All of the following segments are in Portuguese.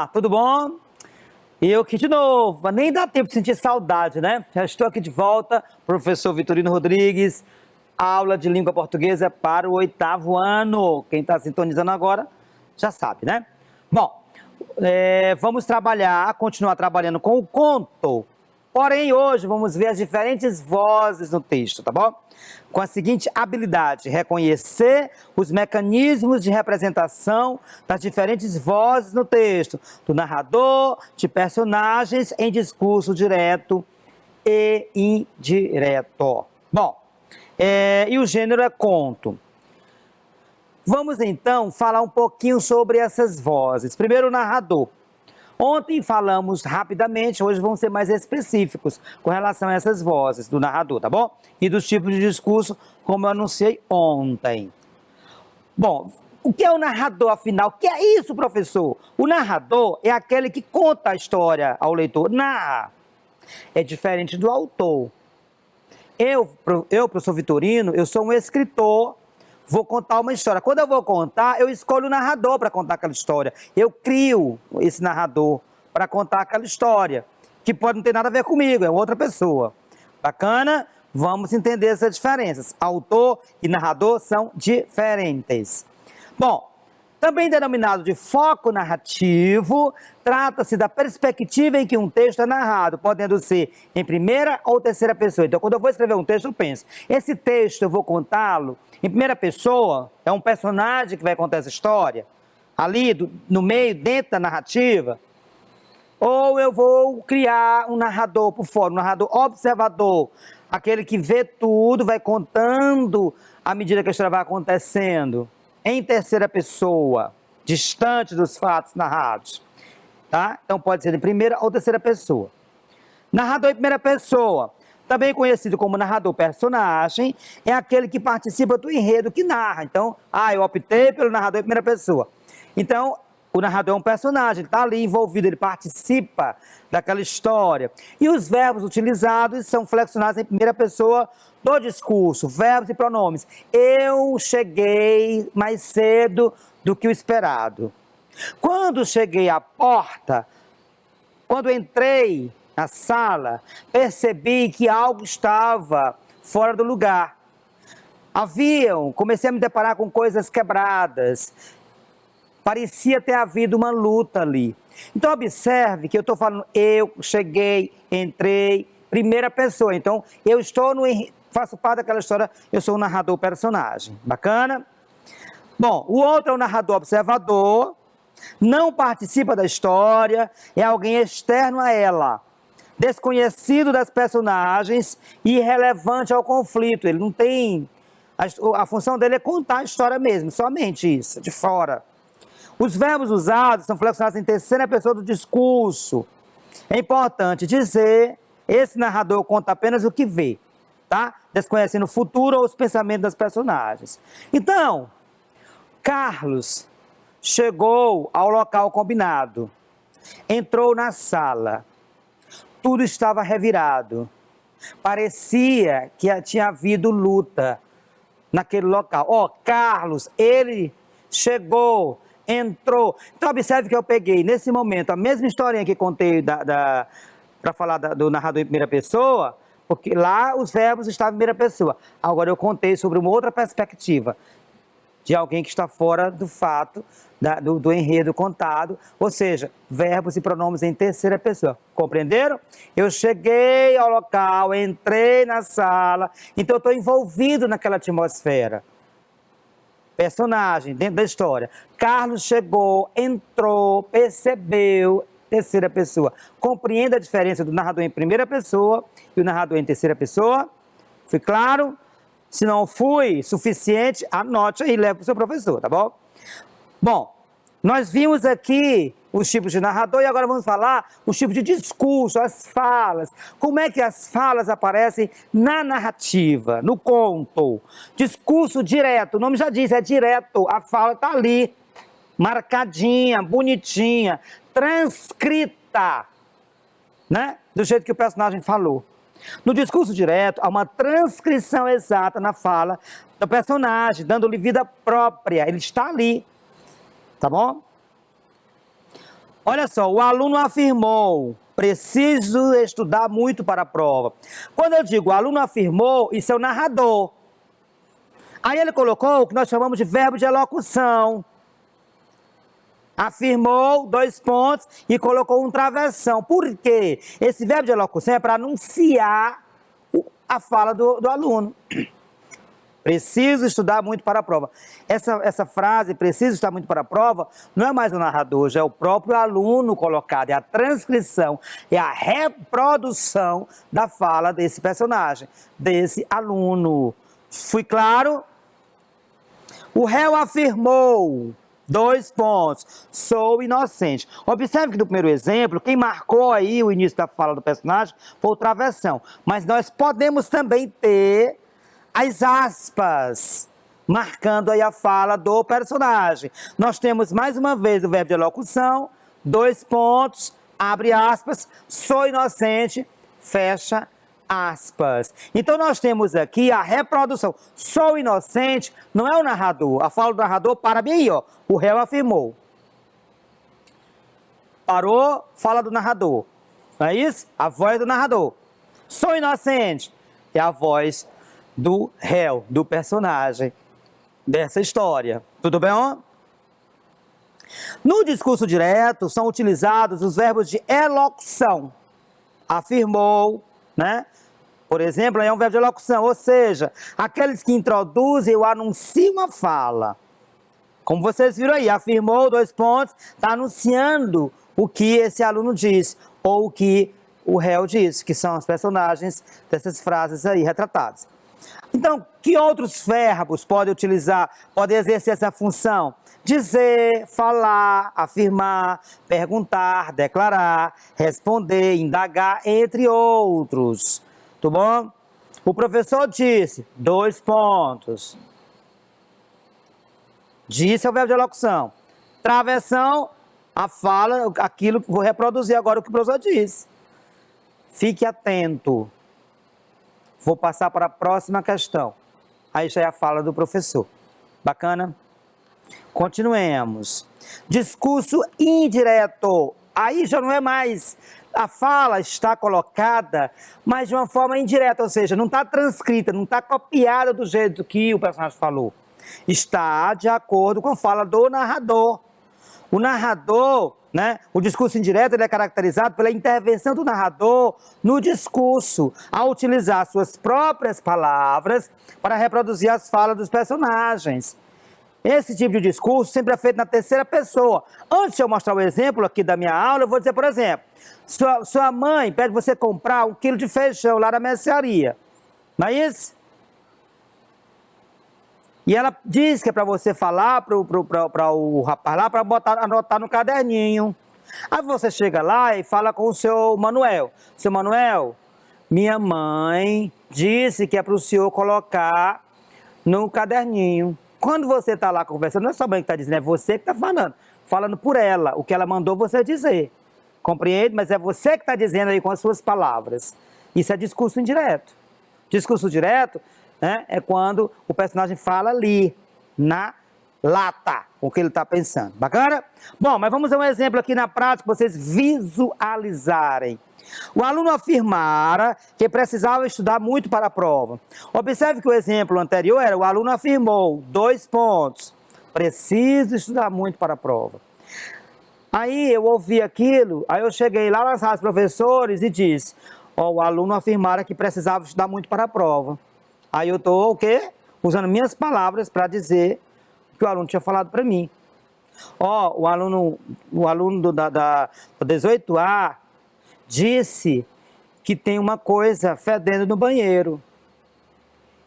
Olá, tudo bom? Eu aqui de novo, mas nem dá tempo de sentir saudade, né? Já estou aqui de volta, professor Vitorino Rodrigues, aula de língua portuguesa para o 8º ano. Quem está sintonizando agora já sabe, né? Bom, vamos continuar trabalhando com o conto. Porém, hoje vamos ver as diferentes vozes no texto, tá bom? Com a seguinte habilidade: reconhecer os mecanismos de representação das diferentes vozes no texto, do narrador, de personagens em discurso direto e indireto. Bom, e o gênero é conto. Vamos então falar um pouquinho sobre essas vozes. Primeiro, o narrador. Ontem falamos rapidamente, hoje vamos ser mais específicos com relação a essas vozes do narrador, tá bom? E dos tipos de discurso, como eu anunciei ontem. Bom, o que é o narrador, afinal? O que é isso, professor? O narrador é aquele que conta a história ao leitor, narra. É diferente do autor. Eu, professor Vitorino, eu sou um escritor, vou contar uma história. Quando eu vou contar, eu escolho o narrador para contar aquela história. Eu crio esse narrador para contar aquela história, que pode não ter nada a ver comigo, é outra pessoa. Bacana? Vamos entender essas diferenças. Autor e narrador são diferentes. Bom, também denominado de foco narrativo, trata-se da perspectiva em que um texto é narrado, podendo ser em primeira ou terceira pessoa. Então, quando eu vou escrever um texto, eu penso, esse texto eu vou contá-lo em primeira pessoa, é um personagem que vai contar essa história, ali no meio, dentro da narrativa, ou eu vou criar um narrador por fora, um narrador observador, aquele que vê tudo, vai contando à medida que a história vai acontecendo, em terceira pessoa, distante dos fatos narrados, tá? Então pode ser em primeira ou terceira pessoa. Narrador em primeira pessoa, também conhecido como narrador personagem, é aquele que participa do enredo que narra. Então, eu optei pelo narrador em primeira pessoa. Então, o narrador é um personagem, ele está ali envolvido, ele participa daquela história. E os verbos utilizados são flexionados em primeira pessoa do discurso, verbos e pronomes. Eu cheguei mais cedo do que o esperado. Quando cheguei à porta, quando entrei na sala, percebi que algo estava fora do lugar. Comecei a me deparar com coisas quebradas. Parecia ter havido uma luta ali. Então, observe que eu estou falando, eu cheguei, entrei, primeira pessoa. Então, eu estou faço parte daquela história, eu sou o narrador personagem. Bacana? Bom, o outro é o narrador observador, não participa da história, é alguém externo a ela, desconhecido das personagens e irrelevante ao conflito. Ele não tem... A função dele é contar a história mesmo, somente isso, de fora. Os verbos usados são flexionados em terceira pessoa do discurso. É importante dizer, esse narrador conta apenas o que vê, tá? Desconhecendo o futuro ou os pensamentos das personagens. Então, Carlos chegou ao local combinado, entrou na sala, tudo estava revirado, parecia que tinha havido luta naquele local. Carlos, ele chegou, entrou. Então, observe que eu peguei, nesse momento, a mesma historinha que contei para falar do narrador em primeira pessoa, porque lá os verbos estavam em primeira pessoa. Agora eu contei sobre uma outra perspectiva, de alguém que está fora do fato, do enredo contado, ou seja, verbos e pronomes em terceira pessoa. Compreenderam? Eu cheguei ao local, entrei na sala, então eu estou envolvido naquela atmosfera. Personagem dentro da história. Carlos chegou, entrou, percebeu, terceira pessoa. Compreenda a diferença do narrador em primeira pessoa e o narrador em terceira pessoa? Foi claro? Se não fui suficiente, anote aí e leve para o seu professor, tá bom? Bom, nós vimos aqui os tipos de narrador e agora vamos falar os tipos de discurso, as falas. Como é que as falas aparecem na narrativa, no conto? Discurso direto, o nome já diz, é direto. A fala está ali, marcadinha, bonitinha, transcrita, né? Do jeito que o personagem falou. No discurso direto, há uma transcrição exata na fala do personagem, dando-lhe vida própria. Ele está ali, tá bom? Olha só, o aluno afirmou, preciso estudar muito para a prova. Quando eu digo o aluno afirmou, isso é o narrador. Aí ele colocou o que nós chamamos de verbo de elocução. Afirmou, 2 pontos, e colocou um travessão. Por quê? Esse verbo de elocução é para anunciar a fala do aluno. Preciso estudar muito para a prova. Essa frase, preciso estudar muito para a prova, não é mais o narrador, já é o próprio aluno colocado. É a transcrição, é a reprodução da fala desse personagem, desse aluno. Fui claro? O réu afirmou, 2 pontos, sou inocente. Observe que no primeiro exemplo, quem marcou aí o início da fala do personagem foi o travessão. Mas nós podemos também ter as aspas, marcando aí a fala do personagem. Nós temos mais uma vez o verbo de elocução, 2 pontos, abre aspas, sou inocente, fecha aspas. Então nós temos aqui a reprodução. Sou inocente não é o narrador. A fala do narrador para bem aí, ó. O réu afirmou. Parou, fala do narrador. Não é isso? A voz do narrador. Sou inocente é a voz do réu, do personagem dessa história. Tudo bem, ó? No discurso direto são utilizados os verbos de elocução. Afirmou, né? Por exemplo, é um verbo de elocução, ou seja, aqueles que introduzem ou anunciam a fala. Como vocês viram aí, afirmou, 2 pontos, está anunciando o que esse aluno diz, ou o que o réu diz, que são os personagens dessas frases aí retratadas. Então, que outros verbos podem utilizar, podem exercer essa função? Dizer, falar, afirmar, perguntar, declarar, responder, indagar, entre outros. Tudo bom? O professor disse, 2 pontos. Disse é o verbo de elocução. Travessão, a fala, aquilo que vou reproduzir agora o que o professor disse. Fique atento. Vou passar para a próxima questão. Aí já é a fala do professor. Bacana? Continuemos. Discurso indireto. Aí já não é mais... A fala está colocada, mas de uma forma indireta, ou seja, não está transcrita, não está copiada do jeito que o personagem falou. Está de acordo com a fala do narrador. O narrador, né, o discurso indireto, ele é caracterizado pela intervenção do narrador no discurso, ao utilizar suas próprias palavras para reproduzir as falas dos personagens. Esse tipo de discurso sempre é feito na terceira pessoa. Antes de eu mostrar o exemplo aqui da minha aula, eu vou dizer, por exemplo, sua mãe pede você comprar 1 quilo de feijão lá na mercearia. Não é isso? E ela diz que é para você falar para o rapaz lá, para anotar no caderninho. Aí você chega lá e fala com o seu Manuel. Seu Manuel, minha mãe disse que é para o senhor colocar no caderninho. Quando você está lá conversando, não é sua mãe que está dizendo, é você que está falando por ela, o que ela mandou você dizer. Compreende? Mas é você que está dizendo aí com as suas palavras. Isso é discurso indireto. Discurso direto, né, é quando o personagem fala ali, na lata, o que ele está pensando. Bacana? Bom, mas vamos a um exemplo aqui na prática, para vocês visualizarem. O aluno afirmara que precisava estudar muito para a prova. Observe que o exemplo anterior era o aluno afirmou, 2 pontos. Preciso estudar muito para a prova. Aí eu ouvi aquilo, aí eu cheguei lá nas salas professores e disse, o aluno afirmara que precisava estudar muito para a prova. Aí eu estou, o quê? Usando minhas palavras para dizer o que o aluno tinha falado para mim. O aluno da 18A disse que tem uma coisa fedendo no banheiro.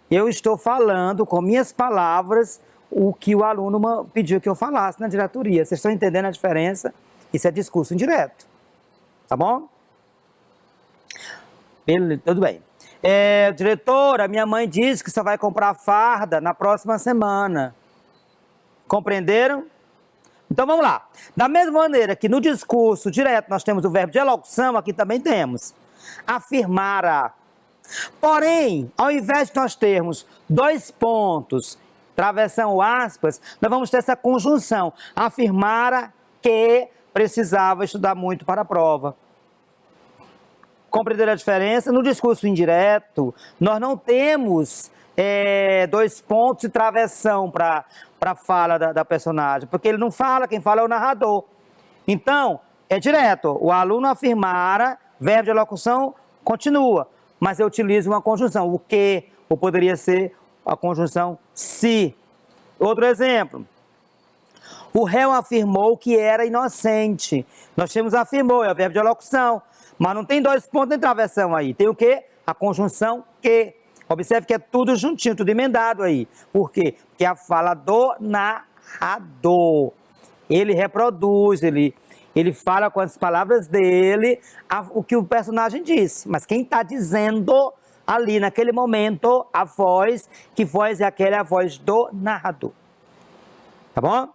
Eu estou falando com minhas palavras o que o aluno pediu que eu falasse na diretoria. Vocês estão entendendo a diferença? Isso é discurso indireto. Tá bom? Tudo bem. Diretora, minha mãe disse que só vai comprar farda na próxima semana. Compreenderam? Então vamos lá. Da mesma maneira que no discurso direto nós temos o verbo de elocução, aqui também temos. Afirmara. Porém, ao invés de nós termos 2 pontos, travessão ou aspas, nós vamos ter essa conjunção. Afirmara que precisava estudar muito para a prova. Compreenderam a diferença? No discurso indireto, nós não temos dois pontos e travessão para a fala da personagem, porque ele não fala, quem fala é o narrador. Então, é direto. O aluno afirmara, verbo de locução continua, mas eu utilizo uma conjunção, o que, ou poderia ser a conjunção se. Outro exemplo. O réu afirmou que era inocente. Nós temos afirmou, é o verbo de locução. Mas não tem dois pontos de travessão aí. Tem o quê? A conjunção que. Observe que é tudo juntinho, tudo emendado aí. Por quê? Porque é a fala do narrador. Ele reproduz, ele fala com as palavras dele o que o personagem disse. Mas quem está dizendo ali naquele momento, a voz, que voz é aquela? É a voz do narrador. Tá bom?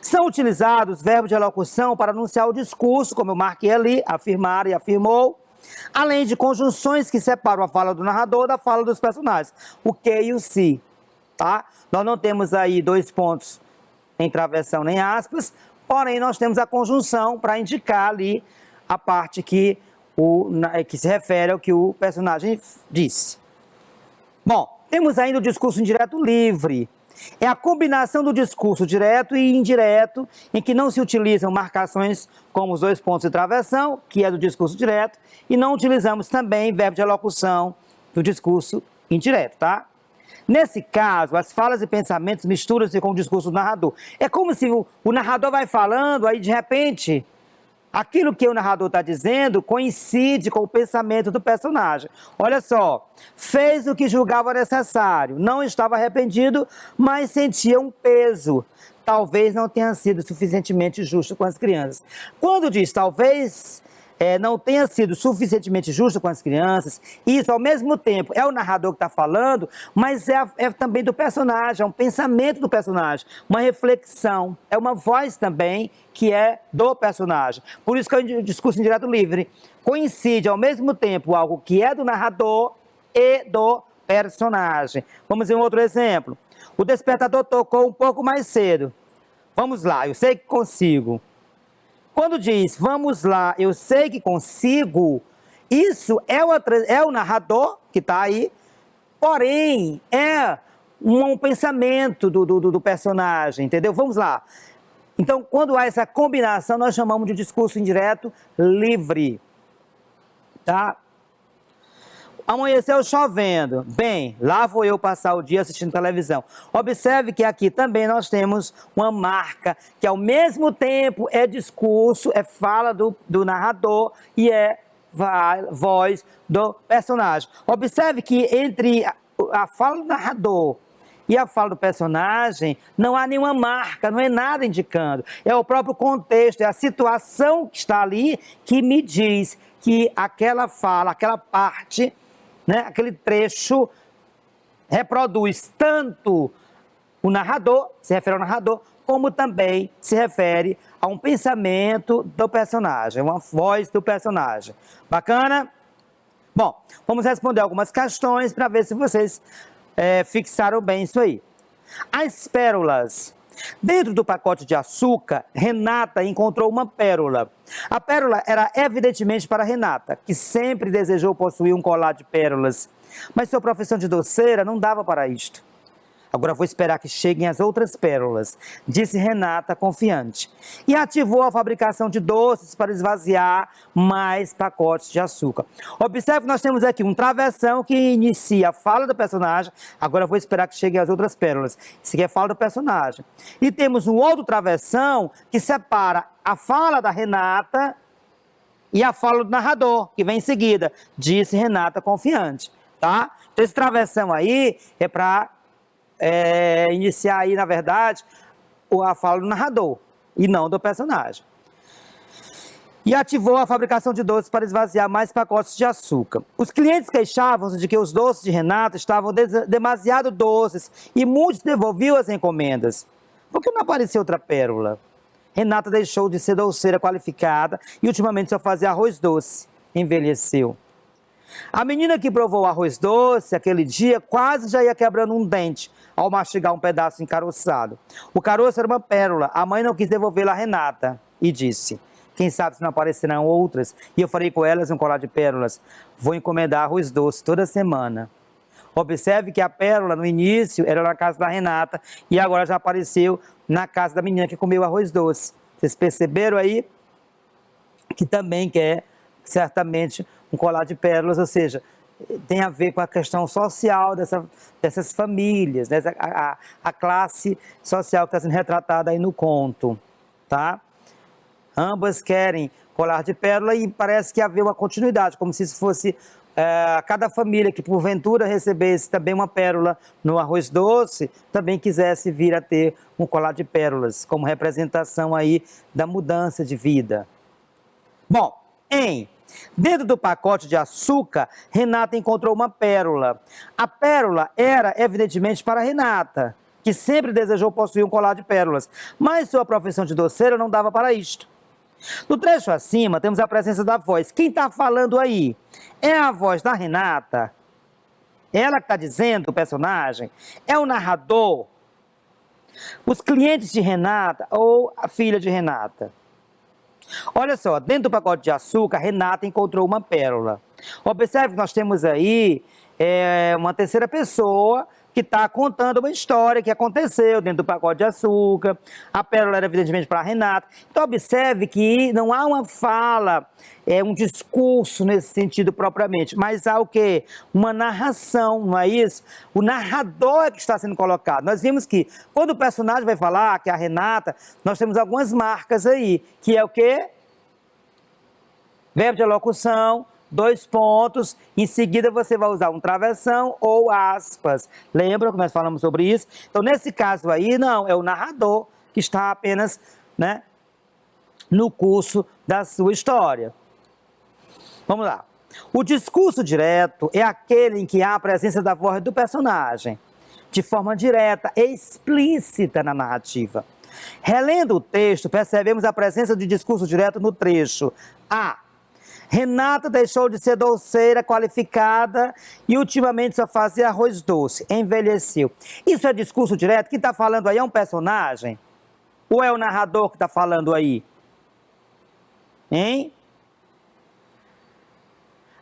São utilizados verbos de locução para anunciar o discurso, como eu marquei ali, afirmar e afirmou, além de conjunções que separam a fala do narrador da fala dos personagens, o que e o se, tá? Nós não temos aí dois pontos em travessão nem aspas, porém nós temos a conjunção para indicar ali a parte que se refere ao que o personagem disse. Bom, temos ainda o discurso indireto livre. É a combinação do discurso direto e indireto, em que não se utilizam marcações como os dois pontos de travessão, que é do discurso direto, e não utilizamos também verbo de locução do discurso indireto, tá? Nesse caso, as falas e pensamentos misturam-se com o discurso do narrador. É como se o narrador vai falando, aí de repente, aquilo que o narrador está dizendo coincide com o pensamento do personagem. Olha só, fez o que julgava necessário, não estava arrependido, mas sentia um peso. Talvez não tenha sido suficientemente justo com as crianças. Quando diz talvez não tenha sido suficientemente justo com as crianças, isso ao mesmo tempo é o narrador que está falando, mas é também do personagem, é um pensamento do personagem, uma reflexão, é uma voz também que é do personagem. Por isso que o discurso indireto livre coincide ao mesmo tempo algo que é do narrador e do personagem. Vamos ver um outro exemplo. O despertador tocou um pouco mais cedo. Vamos lá, eu sei que consigo. Quando diz, vamos lá, eu sei que consigo, isso é o narrador que está aí, porém, é um pensamento do personagem, entendeu? Vamos lá. Então, quando há essa combinação, nós chamamos de discurso indireto livre, tá? Amanheceu chovendo. Bem, lá vou eu passar o dia assistindo televisão. Observe que aqui também nós temos uma marca que ao mesmo tempo é discurso, é fala do narrador e é voz do personagem. Observe que entre a fala do narrador e a fala do personagem não há nenhuma marca, não é nada indicando. É o próprio contexto, é a situação que está ali que me diz que aquela fala, aquela parte, né, aquele trecho reproduz tanto o narrador, se refere ao narrador, como também se refere a um pensamento do personagem, uma voz do personagem. Bacana? Bom, vamos responder algumas questões para ver se vocês fixaram bem isso aí. As pérolas. Dentro do pacote de açúcar, Renata encontrou uma pérola. A pérola era evidentemente para Renata, que sempre desejou possuir um colar de pérolas. Mas sua profissão de doceira não dava para isto. Agora vou esperar que cheguem as outras pérolas, disse Renata confiante. E ativou a fabricação de doces para esvaziar mais pacotes de açúcar. Observe que nós temos aqui um travessão que inicia a fala do personagem. Agora vou esperar que cheguem as outras pérolas. Isso aqui é a fala do personagem. E temos um outro travessão que separa a fala da Renata e a fala do narrador, que vem em seguida, disse Renata confiante. Tá? Então esse travessão aí é para iniciar aí, na verdade, a fala do narrador e não do personagem. E ativou a fabricação de doces para esvaziar mais pacotes de açúcar. Os clientes queixavam-se de que os doces de Renata estavam demasiado doces e muitos devolviam as encomendas. Por que não apareceu outra pérola? Renata deixou de ser doceira qualificada e ultimamente só fazia arroz doce. Envelheceu. A menina que provou o arroz doce aquele dia quase já ia quebrando um dente ao mastigar um pedaço encaroçado. O caroço era uma pérola, a mãe não quis devolvê-la a Renata. e disse: quem sabe se não aparecerão outras, e eu farei com elas um colar de pérolas. Vou encomendar arroz doce toda semana. Observe que a pérola, no início, era na casa da Renata, e agora já apareceu na casa da menina que comeu arroz doce. Vocês perceberam aí? Que também quer, certamente, um colar de pérolas, ou seja, tem a ver com a questão social dessas famílias, né? A classe social que está sendo retratada aí no conto, tá? Ambas querem colar de pérola e parece que havia uma continuidade, como se isso fosse cada família que porventura recebesse também uma pérola no arroz doce, também quisesse vir a ter um colar de pérolas, como representação aí da mudança de vida. Bom, dentro do pacote de açúcar, Renata encontrou uma pérola. A pérola era, evidentemente, para Renata, que sempre desejou possuir um colar de pérolas, mas sua profissão de doceira não dava para isto. No trecho acima, temos a presença da voz. Quem está falando aí? É a voz da Renata? Ela que está dizendo, o personagem? É o narrador? Os clientes de Renata ou a filha de Renata? Olha só, dentro do pacote de açúcar, Renata encontrou uma pérola. Observe que nós temos aí uma terceira pessoa que está contando uma história que aconteceu dentro do pacote de açúcar. A pérola era evidentemente para a Renata. Então observe que não há uma fala, um discurso nesse sentido propriamente, mas há o quê? Uma narração, não é isso? O narrador é que está sendo colocado. Nós vimos que quando o personagem vai falar, que é a Renata, nós temos algumas marcas aí, que é o quê? Verbo de locução, 2 pontos, em seguida você vai usar um travessão ou aspas. Lembra que nós falamos sobre isso? Então, nesse caso aí, não, é o narrador que está apenas, né, no curso da sua história. Vamos lá. O discurso direto é aquele em que há a presença da voz do personagem, de forma direta e explícita na narrativa. Relendo o texto, percebemos a presença de discurso direto no trecho A. Renata deixou de ser doceira, qualificada e ultimamente só fazia arroz doce. Envelheceu. Isso é discurso direto? Quem está falando aí é um personagem? Ou é o narrador que está falando aí? Hein?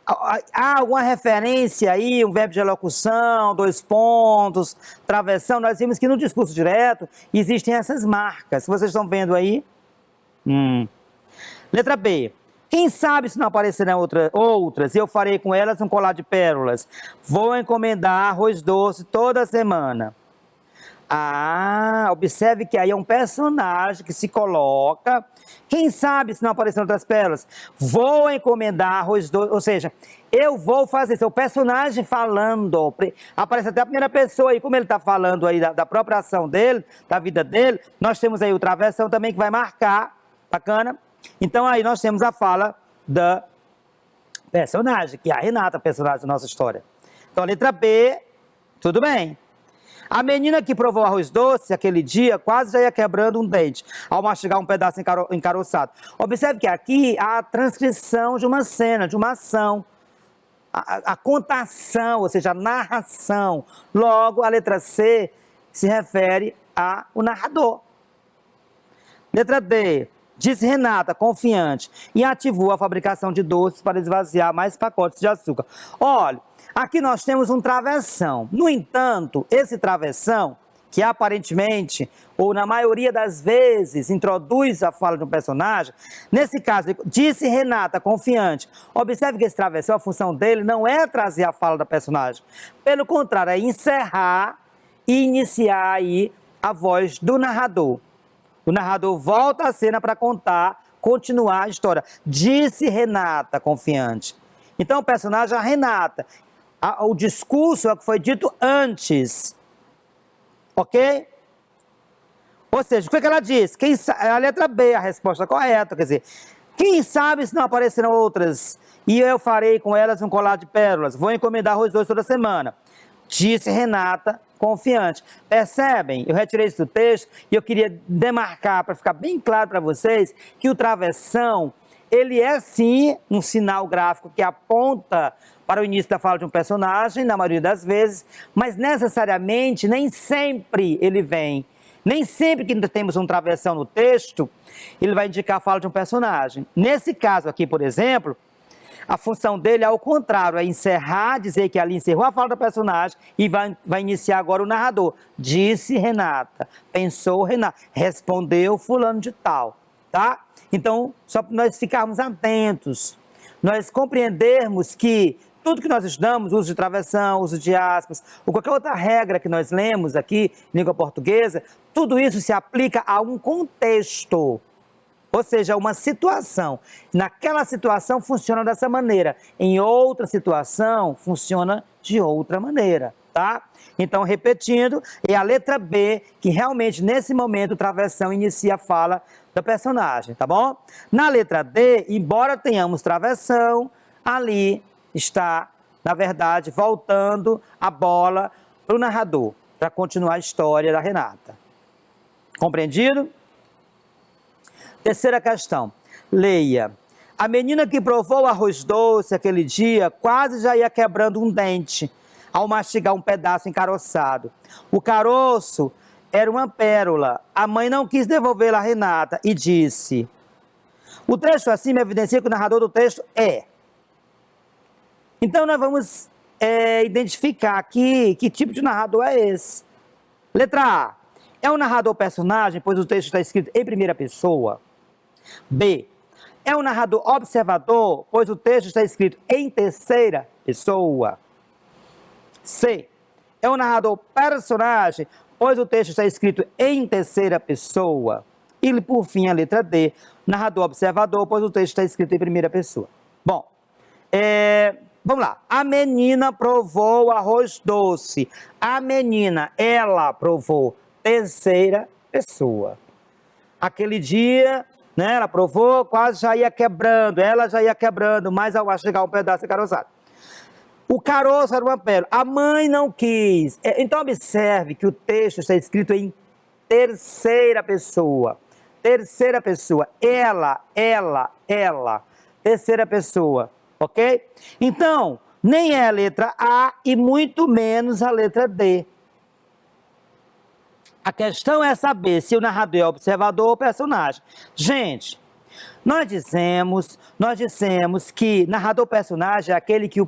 Há alguma referência aí, um verbo de locução, 2 pontos, travessão? Nós vimos que no discurso direto existem essas marcas. Vocês estão vendo aí? Letra B. Quem sabe se não aparecerão outras, eu farei com elas um colar de pérolas. Vou encomendar arroz doce toda semana. Observe que aí é um personagem que se coloca. Quem sabe se não aparecerão outras pérolas? Vou encomendar arroz doce, ou seja, eu vou fazer, seu personagem falando. Aparece até a primeira pessoa aí, como ele está falando aí da própria ação dele, da vida dele. Nós temos aí o travessão também que vai marcar, bacana? Então aí nós temos a fala da personagem, que é a Renata, personagem da nossa história. Então a letra B, tudo bem. A menina que provou arroz doce aquele dia quase já ia quebrando um dente ao mastigar um pedaço encaroçado. Observe que aqui há a transcrição de uma cena, de uma ação. A contação, ou seja, a narração. Logo, a letra C se refere ao narrador. Letra D. Disse Renata, confiante, e ativou a fabricação de doces para esvaziar mais pacotes de açúcar. Olha, aqui nós temos um travessão. No entanto, esse travessão, que aparentemente, ou na maioria das vezes, introduz a fala de um personagem, nesse caso, disse Renata, confiante. Observe que esse travessão, a função dele não é trazer a fala da personagem. Pelo contrário, é encerrar e iniciar aí a voz do narrador. O narrador volta à cena para continuar a história. Disse Renata, confiante. Então, o personagem é a Renata. O discurso é o que foi dito antes. Ok? Ou seja, o que ela disse? A letra B, a resposta correta. Quer dizer, quem sabe se não aparecerão outras? E eu farei com elas um colar de pérolas. Vou encomendar arroz doce toda semana. Disse Renata, confiante. Percebem? Eu retirei isso do texto e eu queria demarcar, para ficar bem claro para vocês, que o travessão, ele é sim um sinal gráfico que aponta para o início da fala de um personagem, na maioria das vezes, mas necessariamente, nem sempre ele vem Nem sempre que temos um travessão no texto, ele vai indicar a fala de um personagem. Nesse caso aqui, por exemplo, a função dele, ao contrário, é encerrar, dizer que ali encerrou a fala do personagem e vai iniciar agora o narrador. Disse Renata, pensou Renata, respondeu fulano de tal, tá? Então, só para nós ficarmos atentos, nós compreendermos que tudo que nós estudamos, uso de travessão, uso de aspas, ou qualquer outra regra que nós lemos aqui, em língua portuguesa, tudo isso se aplica a um contexto. Ou seja, uma situação. Naquela situação funciona dessa maneira. Em outra situação, funciona de outra maneira, tá? Então, repetindo, é a letra B que realmente, nesse momento, o travessão inicia a fala do personagem, tá bom? Na letra D, embora tenhamos travessão, ali está, na verdade, voltando a bola para o narrador, para continuar a história da Renata. Compreendido? Terceira questão. Leia. A menina que provou o arroz doce aquele dia quase já ia quebrando um dente ao mastigar um pedaço encaroçado. O caroço era uma pérola. A mãe não quis devolvê-la a Renata e disse... O trecho acima evidencia que o narrador do texto é... Então, nós vamos identificar aqui que tipo de narrador é esse. Letra A. É um narrador personagem, pois o texto está escrito em primeira pessoa. B. É um narrador observador, pois o texto está escrito em terceira pessoa. C. É um narrador personagem, pois o texto está escrito em terceira pessoa. E, por fim, a letra D. Narrador observador, pois o texto está escrito em primeira pessoa. Bom, vamos lá. A menina provou arroz doce. A menina, ela provou. Terceira pessoa. Aquele dia, né, ela provou, quase já ia quebrando. Ela já ia quebrando, mas ao chegar um pedaço encaroçado. O caroço era uma pérola. A mãe não quis. Então, observe que o texto está escrito em terceira pessoa. Terceira pessoa. Ela. Terceira pessoa. Ok? Então, nem é a letra A e muito menos a letra D. A questão é saber se o narrador é observador ou personagem. Gente, nós dissemos que narrador-personagem é aquele que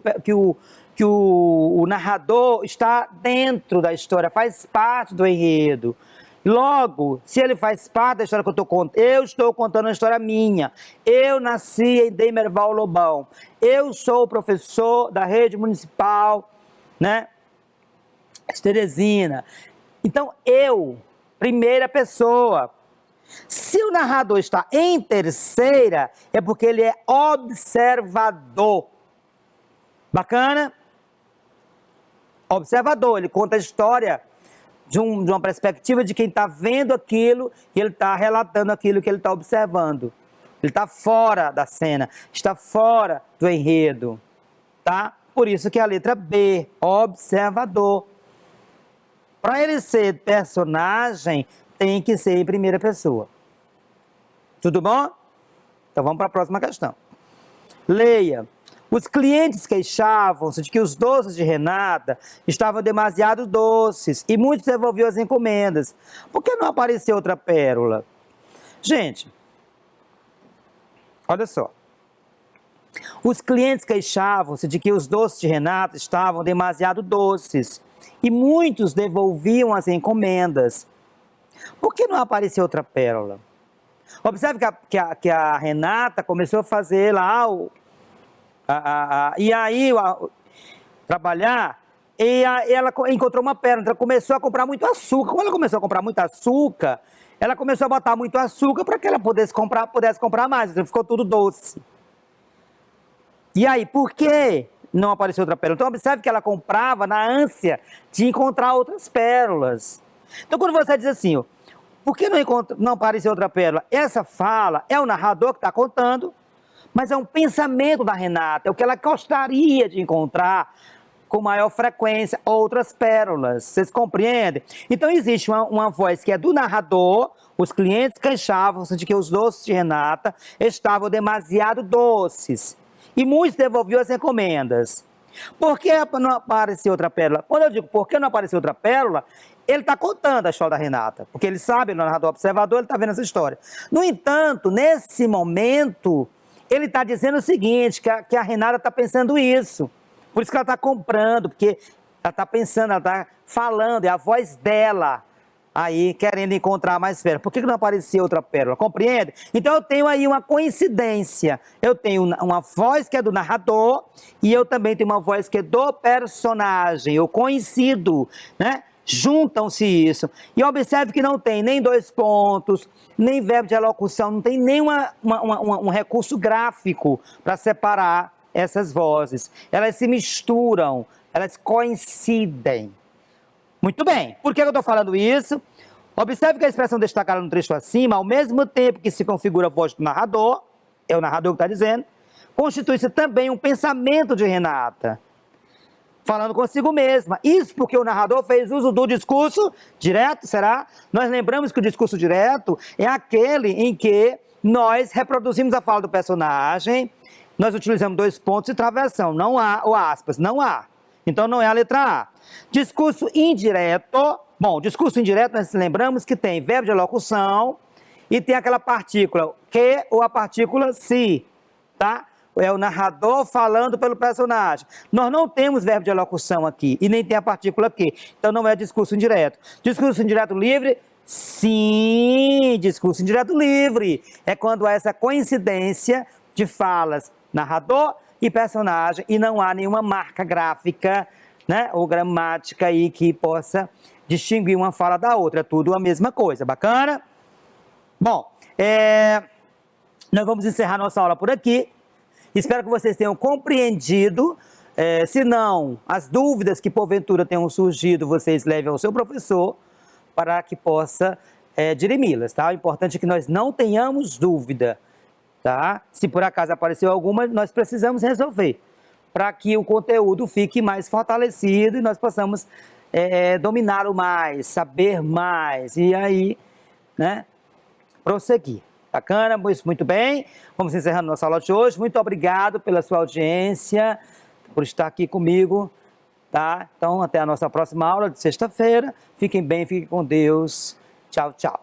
o narrador está dentro da história, faz parte do enredo. Logo, se ele faz parte da história que eu estou contando, eu estou contando uma história minha. Eu nasci em Demerval Lobão. Eu sou professor da rede municipal, né? Teresina. Então, eu, primeira pessoa. Se o narrador está em terceira, é porque ele é observador. Bacana? Observador, ele conta a história de uma perspectiva de quem está vendo aquilo e ele está relatando aquilo que ele está observando. Ele está fora da cena, está fora do enredo, tá? Por isso que a letra B, observador. Para ele ser personagem, tem que ser em primeira pessoa. Tudo bom? Então vamos para a próxima questão. Leia. Os clientes queixavam-se de que os doces de Renata estavam demasiado doces e muitos devolviam as encomendas. Por que não apareceu outra pérola? Gente, olha só. Os clientes queixavam-se de que os doces de Renata estavam demasiado doces e muitos devolviam as encomendas. Por que não apareceu outra pérola? Observe que a Renata começou a fazer lá trabalhar, e ela encontrou uma pérola, então ela começou a comprar muito açúcar. Quando ela começou a comprar muito açúcar, ela começou a botar muito açúcar para que ela pudesse comprar mais, então ficou tudo doce. E aí, por que não apareceu outra pérola? Então observe que ela comprava na ânsia de encontrar outras pérolas. Então quando você diz assim, ó, por que não apareceu outra pérola? Essa fala é o narrador que está contando, mas é um pensamento da Renata, é o que ela gostaria de encontrar com maior frequência, outras pérolas. Vocês compreendem? Então existe uma voz que é do narrador. Os clientes queixavam-se de que os doces de Renata estavam demasiado doces e muitos devolviam as encomendas. Por que não apareceu outra pérola? Quando eu digo por que não apareceu outra pérola, ele está contando a história da Renata, porque ele sabe, ele é um narrador observador, ele está vendo essa história. No entanto, nesse momento, ele está dizendo o seguinte, que a Renata está pensando isso. Por isso que ela está comprando, porque ela está pensando, ela está falando, é a voz dela aí querendo encontrar mais pérola. Por que não aparecia outra pérola? Compreende? Então eu tenho aí uma coincidência. Eu tenho uma voz que é do narrador e eu também tenho uma voz que é do personagem. Eu coincido, né? Juntam-se isso. E observe que não tem nem dois pontos, nem verbo de elocução, não tem nem um recurso gráfico para separar essas vozes. Elas se misturam, elas coincidem. Muito bem. Por que eu estou falando isso? Observe que a expressão destacada no trecho acima, ao mesmo tempo que se configura a voz do narrador, é o narrador que está dizendo, constitui-se também um pensamento de Renata, falando consigo mesma. Isso porque o narrador fez uso do discurso direto, será? Nós lembramos que o discurso direto é aquele em que nós reproduzimos a fala do personagem, nós utilizamos dois pontos e travessão, não há, ou aspas, não há. Então não é a letra A. Discurso indireto. Bom, discurso indireto nós lembramos que tem verbo de elocução e tem aquela partícula que ou a partícula se, tá? É o narrador falando pelo personagem. Nós não temos verbo de elocução aqui e nem tem a partícula que. Então não é discurso indireto. Discurso indireto livre? Sim, discurso indireto livre. É quando há essa coincidência de falas narrador e personagem, e não há nenhuma marca gráfica, né, ou gramática aí que possa distinguir uma fala da outra, é tudo a mesma coisa, bacana? Bom, nós vamos encerrar nossa aula por aqui, espero que vocês tenham compreendido, se não, as dúvidas que porventura tenham surgido, vocês levem ao seu professor, para que possa dirimi-las, tá? O importante é que nós não tenhamos dúvida, tá? Se por acaso apareceu alguma, nós precisamos resolver, para que o conteúdo fique mais fortalecido e nós possamos dominá-lo mais, saber mais, e aí, né, prosseguir. Bacana? Muito bem. Vamos encerrando nossa aula de hoje. Muito obrigado pela sua audiência, por estar aqui comigo, tá? Então, até a nossa próxima aula de sexta-feira. Fiquem bem, fiquem com Deus. Tchau, tchau.